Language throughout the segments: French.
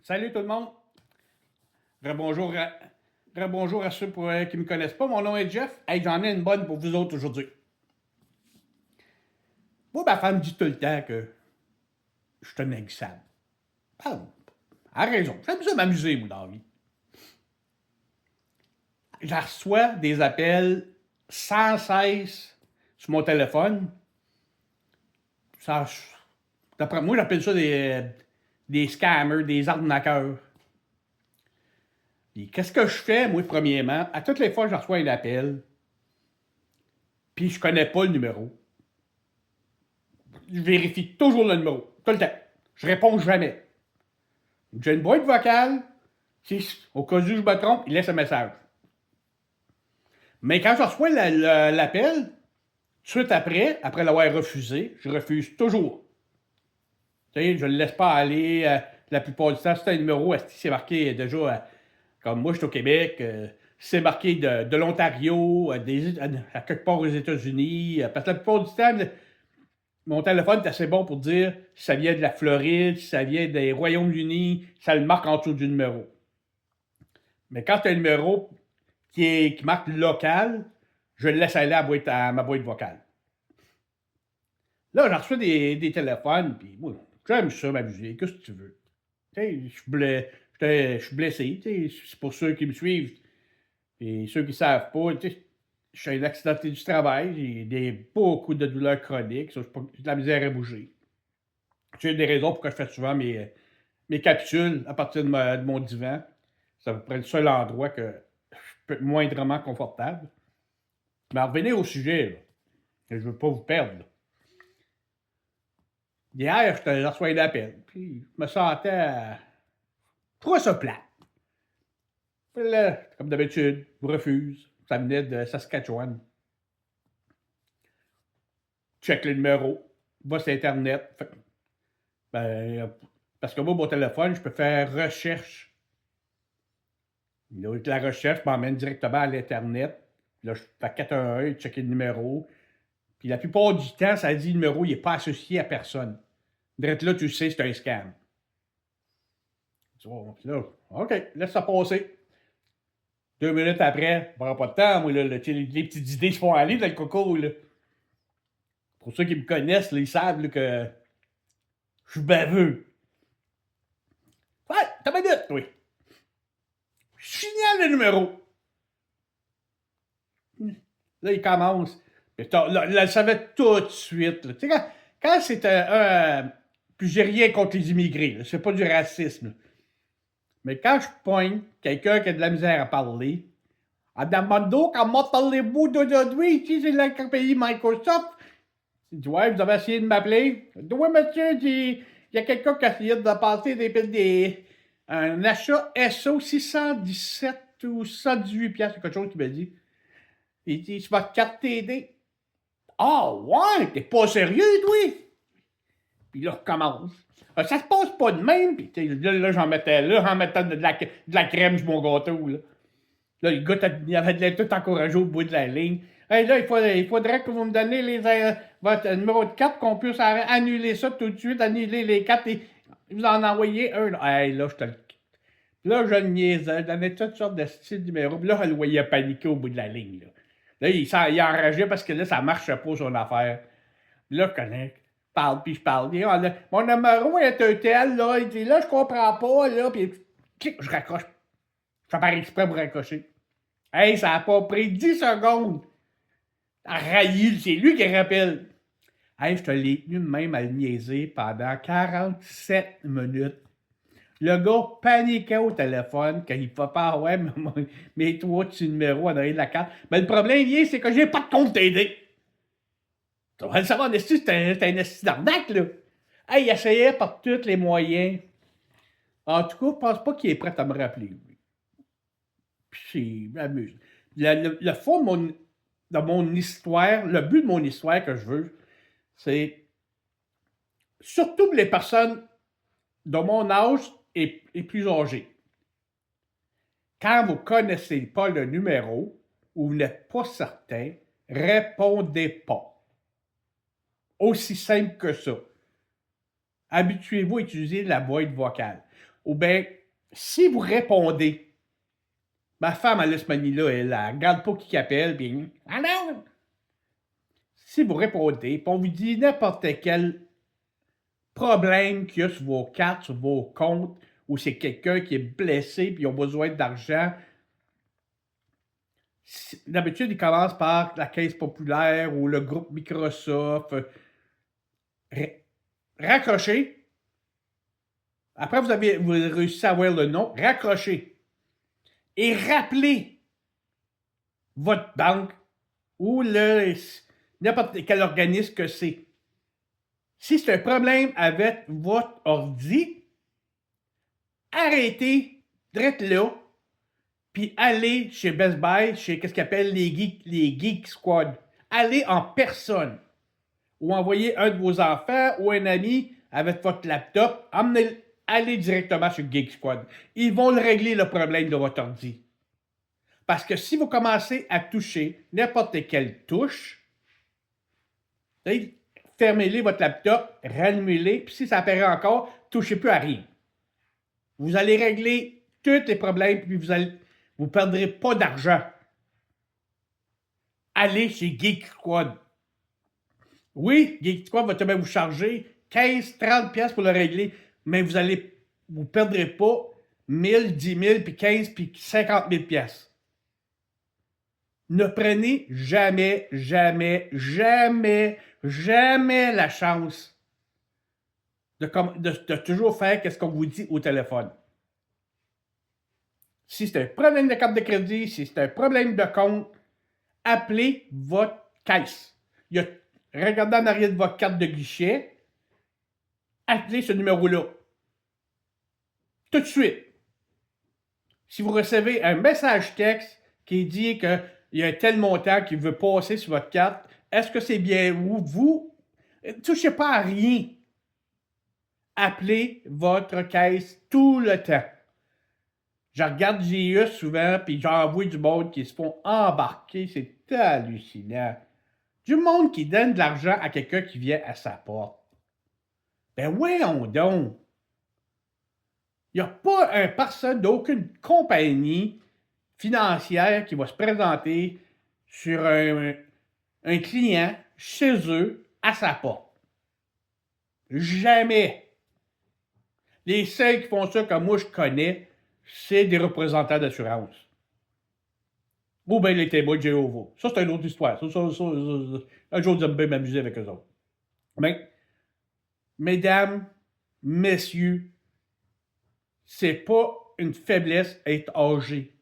Salut tout le monde. Rebonjour à, rebonjour à ceux qui ne me connaissent pas. Mon nom est Jeff. Hey, j'en ai une bonne pour vous autres aujourd'hui. Moi, ma femme dit tout le temps que je suis un inexable. Ah, elle a raison. J'aime ça m'amuser, moi, dans la vie. Je reçois des appels sans cesse sur mon téléphone. Ça, d'après moi, j'appelle ça des scammers, des arnaqueurs. Et qu'est-ce que je fais, moi, premièrement? À toutes les fois que je reçois un appel, puis je connais pas le numéro, je vérifie toujours le numéro, tout le temps. Je réponds jamais. J'ai une boîte vocale, si au cas où je me trompe, il laisse un message. Mais quand je reçois l'appel, tout de suite après l'avoir refusé, je refuse toujours. Tu sais, je ne le laisse pas aller. La plupart du temps, c'est un numéro, c'est marqué déjà, comme moi, je suis au Québec, c'est marqué de l'Ontario, à quelque part aux États-Unis. Parce que la plupart du temps, mon téléphone est assez bon pour dire si ça vient de la Floride, si ça vient des Royaumes-Unis, ça le marque en dessous du numéro. Mais quand tu as un numéro qui marque local, je le laisse aller à ma boîte vocale. Là, j'en reçois des téléphones, puis moi, j'aime ça m'amuser. Qu'est-ce que tu veux? Tu sais, je suis blessé. C'est pour ceux qui me suivent et ceux qui ne savent pas. Je suis un accidenté du travail, j'ai beaucoup de douleurs chroniques, j'ai de la misère à bouger. C'est une des raisons pourquoi je fais souvent mes capsules à partir de mon divan. C'est à peu près le seul endroit que je peux être moindrement confortable. Mais revenez au sujet, là. Je ne veux pas vous perdre. Là. Hier, je reçois un appel. Puis je me sentais. Je trouvais ça plat. Puis là, comme d'habitude, je refuse. Ça venait de Saskatchewan. Check le numéro. Va sur Internet. Ben, parce que moi, mon téléphone, je peux faire recherche. Là, la recherche m'emmène directement à l'Internet. Là, je fais 411, checker le numéro. Puis la plupart du temps, ça dit le numéro, il n'est pas associé à personne. Direct là, tu sais, c'est un scam. Puis là, OK, laisse ça passer. 2 minutes après, on prend pas de temps, moi, là, les petites idées se font aller dans le coco, là. Pour ceux qui me connaissent, là, ils savent là, que je suis baveux. Ouais, t'as pas minute, oui. Je signale le numéro. Là, il commence. Là, elle savait tout de suite. Tu sais, quand c'est puis j'ai rien contre les immigrés, c'est pas du racisme. Là. Mais quand je pointe quelqu'un qui a de la misère à parler, en demandant comment parlez-vous d'aujourd'hui, ici c'est le pays Microsoft. Il dit, ouais, vous avez essayé de m'appeler. Oui, monsieur, il y a quelqu'un qui a essayé de passer un achat SO 617 ou 118 piastres, quelque chose qu'il m'a dit. Il dit, c'est votre carte TD. Ah, ouais, t'es pas sérieux, toi? Puis là, on recommence. Ça se passe pas de même. Puis là, j'en mettais de la crème sur mon gâteau. Là, le gars, il avait tout encouragé au bout de la ligne. Hey, là, il faudrait que vous me donniez votre numéro de carte, qu'on puisse annuler ça tout de suite, annuler les cartes et vous en envoyer un. Hey, là, je te le. Là, je le niaisais, je donnais toutes sortes de styles de numéros. Puis là, elle le voyait paniquer au bout de la ligne. Là, il enrageait parce que là, ça marchait pas son affaire. Puis là, je connais. Je parle, puis je parle. Puis, mon numéro est un tel, là. Il dit, là, je comprends pas, là. Puis, je raccroche. Je fais par exprès pour raccrocher. Hey, ça a pas pris 10 secondes. Raïl, c'est lui qui rappelle. Hey, je te l'ai tenu même à le niaiser pendant 47 minutes. Le gars paniquait au téléphone quand il fait pas, ouais, mais toi, tu numéro en arrière de la carte. Mais le problème, c'est que j'ai pas de compte TD. Tu vas le savoir, c'est un esti d'arnaque, là. Hey, il essayait par tous les moyens. En tout cas, je pense pas qu'il est prêt à me rappeler, lui. Puis c'est amusant. Le fond de mon histoire, le but de mon histoire que je veux, c'est surtout pour les personnes de mon âge et plus âgées. Quand vous ne connaissez pas le numéro ou vous n'êtes pas certain, répondez pas. Aussi simple que ça. Habituez-vous à utiliser la boîte vocale. ou bien, si vous répondez, ma femme, elle a ce manie-là, elle regarde pas qui appelle, puis ah non! Si vous répondez, puis on vous dit n'importe quel problème qu'il y a sur vos cartes, sur vos comptes, ou c'est quelqu'un qui est blessé, puis ils ont besoin d'argent, d'habitude, ils commencent par la Caisse populaire ou le groupe Microsoft. Raccrochez. Après, vous réussi à avoir le nom. Raccrochez. Et rappelez votre banque ou n'importe quel organisme que c'est. Si c'est un problème avec votre ordi, arrêtez, drette là, puis allez chez Best Buy, chez qu'est-ce qu'ils appellent les Geek Squad. Allez en personne. Ou envoyez un de vos enfants ou un ami avec votre laptop, allez directement sur Geek Squad. Ils vont le régler le problème de votre ordi. Parce que si vous commencez à toucher n'importe quelle touche, fermez-les votre laptop, rallumez-les, puis si ça apparaît encore, touchez plus à rien. Vous allez régler tous les problèmes, puis vous ne perdrez pas d'argent. Allez chez Geek Squad. Oui, Geek Squad va même vous charger 15-30$ pour le régler, mais vous ne perdrez pas 1000, 10 000, puis 15, puis 50 000$. Ne prenez jamais, jamais, jamais, jamais la chance de toujours faire ce qu'on vous dit au téléphone. Si c'est un problème de carte de crédit, si c'est un problème de compte, appelez votre caisse. Regardez en arrière de votre carte de guichet, appelez ce numéro-là. Tout de suite. Si vous recevez un message texte qui dit qu'il y a un tel montant qui veut passer sur votre carte, est-ce que c'est bien vous? Ne touchez pas à rien. Appelez votre caisse tout le temps. Je regarde GE souvent, puis j'en vois du monde qui se font embarquer. C'est hallucinant. Du monde qui donne de l'argent à quelqu'un qui vient à sa porte. Ben voyons donc. Il n'y a pas un personne d'aucune compagnie financière qui va se présenter sur un client chez eux à sa porte. Jamais. Les seuls qui font ça, comme moi je connais, c'est des représentants d'assurance. Ou bien les témoins de Jéhovah. Ça, c'est une autre histoire. Un jour, j'aime bien m'amuser avec eux autres. Mais, mesdames, messieurs, c'est pas une faiblesse être âgé.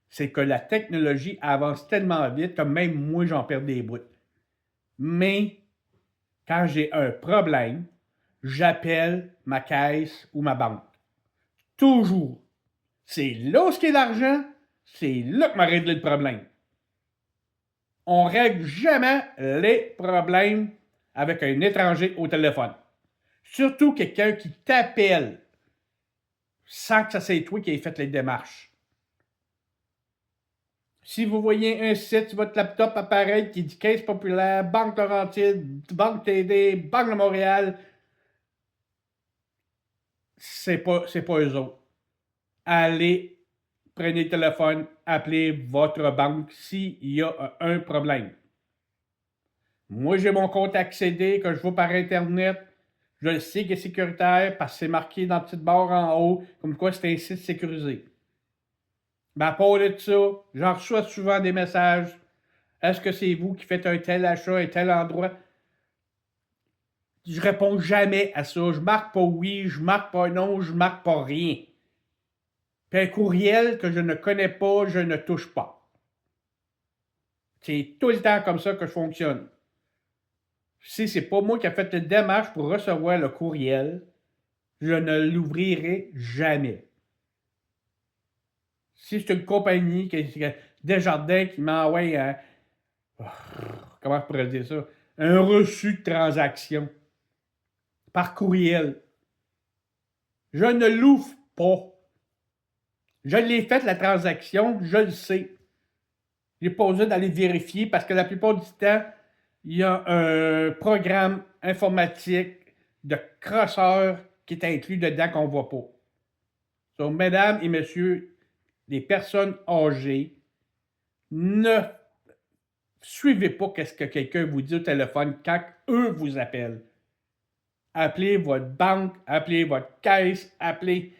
C'est que la technologie avance tellement vite que même moi, j'en perds des bouts. Mais, quand j'ai un problème, j'appelle ma caisse ou ma banque. Toujours. C'est là où il y a l'argent, c'est là que m'a réglé le problème. On ne règle jamais les problèmes avec un étranger au téléphone. Surtout quelqu'un qui t'appelle sans que ça soit toi qui ait fait les démarches. Si vous voyez un site sur votre laptop appareil qui dit Caisse populaire, Banque Laurentide, Banque TD, Banque de Montréal, c'est pas eux autres. Allez, prenez le téléphone, appelez votre banque s'il y a un problème. Moi, j'ai mon compte accédé que je vois par Internet. Je le sais qu'il est sécuritaire parce que c'est marqué dans la petite barre en haut, comme quoi c'est un site sécurisé. Mais à part de ça, j'en reçois souvent des messages. Est-ce que c'est vous qui faites un tel achat, un tel endroit? Je réponds jamais à ça. Je marque pas oui, je marque pas non, je marque pas rien. Puis un courriel que je ne connais pas, je ne touche pas. C'est tout le temps comme ça que je fonctionne. Si c'est pas moi qui ai fait la démarche pour recevoir le courriel, je ne l'ouvrirai jamais. Si c'est une compagnie, Desjardins, qui m'envoie comment je pourrais dire ça? Un reçu de transaction par courriel, je ne l'ouvre pas. Je l'ai fait, la transaction, je le sais. J'ai pas besoin d'aller vérifier parce que la plupart du temps, il y a un programme informatique de crosseur qui est inclus dedans qu'on ne voit pas. Donc, mesdames et messieurs, les personnes âgées, ne suivez pas ce que quelqu'un vous dit au téléphone quand eux vous appellent. Appelez votre banque, appelez votre caisse, appelez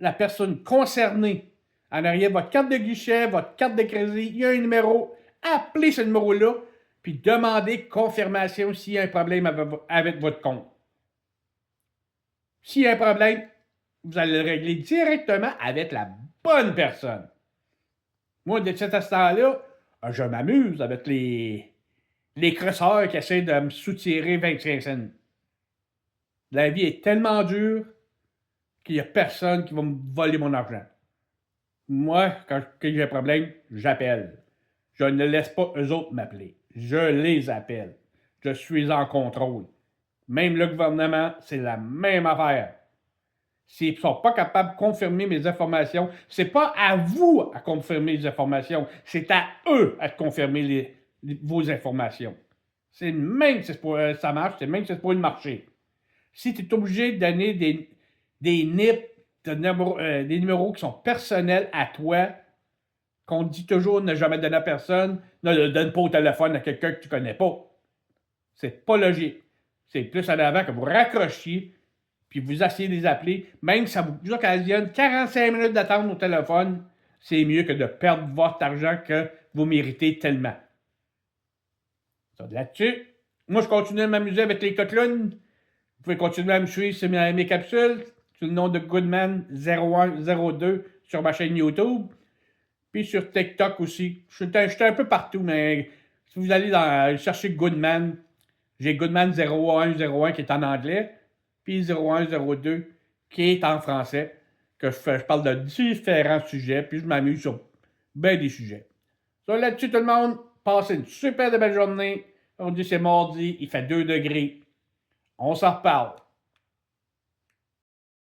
la personne concernée. En arrière, votre carte de guichet, votre carte de crédit, il y a un numéro. Appelez ce numéro-là, puis demandez confirmation s'il y a un problème avec votre compte. S'il y a un problème, vous allez le régler directement avec la bonne personne. Moi, de cet instant-là, je m'amuse avec les crosseurs qui essaient de me soutirer 25 cents. La vie est tellement dure qu'il n'y a personne qui va me voler mon argent. Moi, quand j'ai un problème, j'appelle. Je ne laisse pas eux autres m'appeler. Je les appelle. Je suis en contrôle. Même le gouvernement, c'est la même affaire. S'ils ne sont pas capables de confirmer mes informations, c'est pas à vous à confirmer les informations, c'est à eux à confirmer vos informations. C'est même si ça marche, c'est même si c'est pour le marché. Si tu es obligé de donner des NIP, des numéros qui sont personnels à toi, qu'on dit toujours ne jamais donner à personne, ne le donne pas au téléphone à quelqu'un que tu ne connais pas. C'est pas logique. C'est plus en avant que vous raccrochiez, puis vous essayez de les appeler, même si ça vous occasionne 45 minutes d'attente au téléphone, c'est mieux que de perdre votre argent que vous méritez tellement. Ça, là-dessus, moi, je continue à m'amuser avec les coquelines. Vous pouvez continuer à me suivre sur mes capsules, sous le nom de Goodman0102 sur ma chaîne YouTube. Puis sur TikTok aussi. Je suis un peu partout, mais si vous allez chercher Goodman, j'ai Goodman0101 qui est en anglais, puis 0102 qui est en français, que je parle de différents sujets, puis je m'amuse sur bien des sujets. So, là-dessus, tout le monde, passez une super belle journée. On dit c'est mardi, il fait 2 degrés. On s'en reparle.